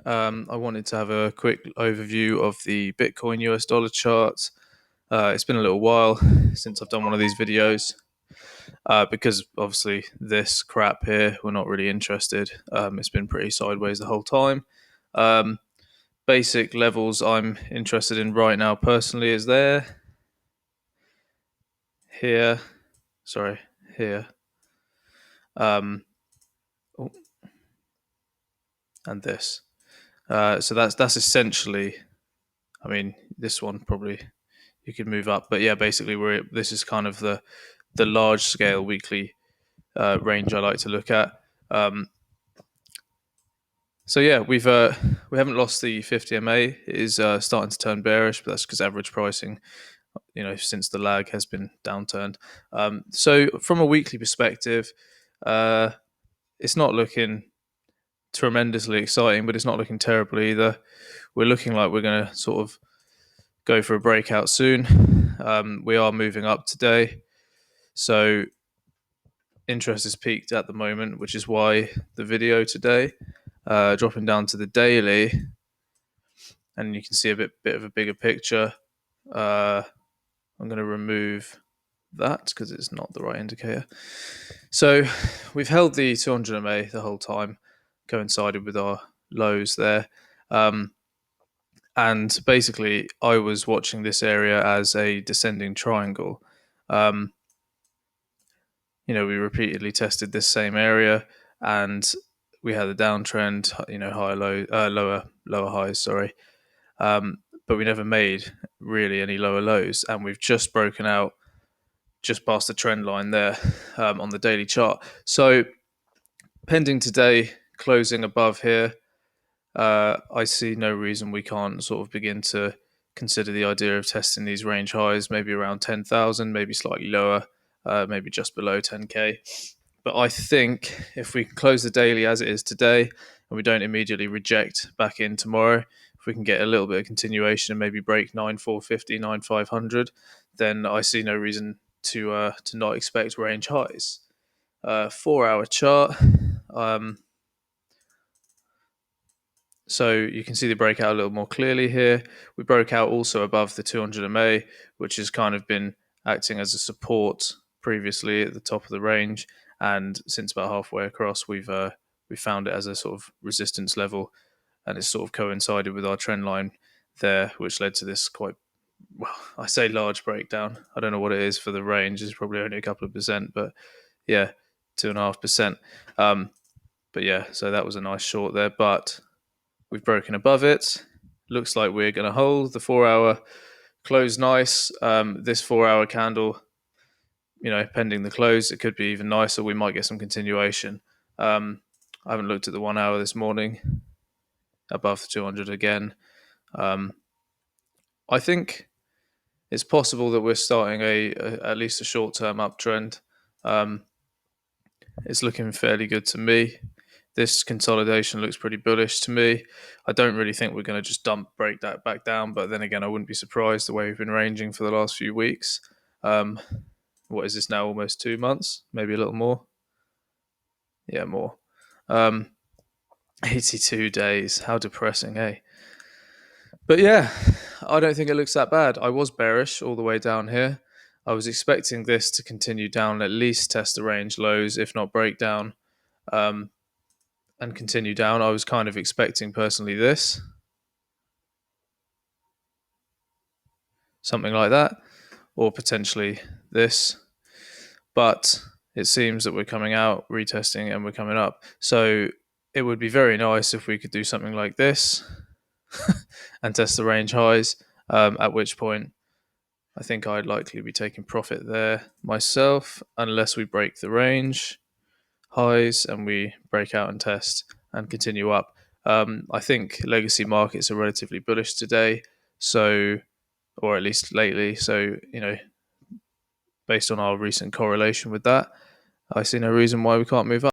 I wanted to have a quick overview of the Bitcoin US dollar chart. It's been a little while since I've done one of these videos because obviously this crap here, we're not really interested. It's been pretty sideways the whole time. Basic levels I'm interested in right now personally is here, um, oh, and this. So that's essentially, I mean, this one probably you could move up, but yeah, basically this is kind of the large scale weekly range I like to look at. So yeah, we haven't lost the 50 MA. It is starting to turn bearish, but that's because average pricing, since the lag has been downturned. So from a weekly perspective, it's not looking tremendously exciting, but it's not looking terrible either. We're looking like we're going to sort of go for a breakout soon. We are moving up today, so interest is peaked at the moment, which is why the video today. Dropping down to the daily, and you can see a bit of a bigger picture. I'm going to remove that because it's not the right indicator. So we've held the 200 MA the whole time, coincided with our lows there. And basically, I was watching this area as a descending triangle. We repeatedly tested this same area, and we had a downtrend. Higher low, lower highs. Sorry, but we never made really any lower lows, and we've just broken out just past the trend line there on the daily chart. So, pending today closing above here, I see no reason we can't sort of begin to consider the idea of testing these range highs, maybe around 10,000, maybe slightly lower, maybe just below 10K. But I think if we close the daily as it is today and we don't immediately reject back in tomorrow, if we can get a little bit of continuation and maybe break 9,450, 9,500, then I see no reason to not expect range highs. 4-hour chart. So you can see the breakout a little more clearly here. We broke out also above the 200 MA, which has kind of been acting as a support previously at the top of the range, and since about halfway across, we found it as a sort of resistance level, and it's sort of coincided with our trend line there, which led to this quite, well, I say large breakdown. I don't know what it is for the range. It's probably only a couple of percent, but yeah, 2.5%. But yeah, so that was a nice short there, but we've broken above it. Looks like we're going to hold the 4-hour close nice. This 4-hour candle, pending the close, it could be even nicer. We might get some continuation. I haven't looked at the 1 hour this morning. Above the 200 again. I think it's possible that we're starting at least a short-term uptrend. It's looking fairly good to me. This consolidation looks pretty bullish to me. I don't really think we're going to just break that back down, but then again, I wouldn't be surprised the way we've been ranging for the last few weeks. What is this now? Almost 2 months, maybe a little more. Yeah, more. 82 days. How depressing, eh? But yeah, I don't think it looks that bad. I was bearish all the way down here. I was expecting this to continue down, at least test the range lows, if not break down, and continue down. I was kind of expecting personally this. Something like that, or potentially this. But it seems that we're coming out, retesting, and we're coming up. So it would be very nice if we could do something like this and test the range highs, at which point I think I'd likely be taking profit there myself, unless we break the range highs and we break out and test and continue up. I think legacy markets are relatively bullish today, so, or at least lately. So, based on our recent correlation with that, I see no reason why we can't move up.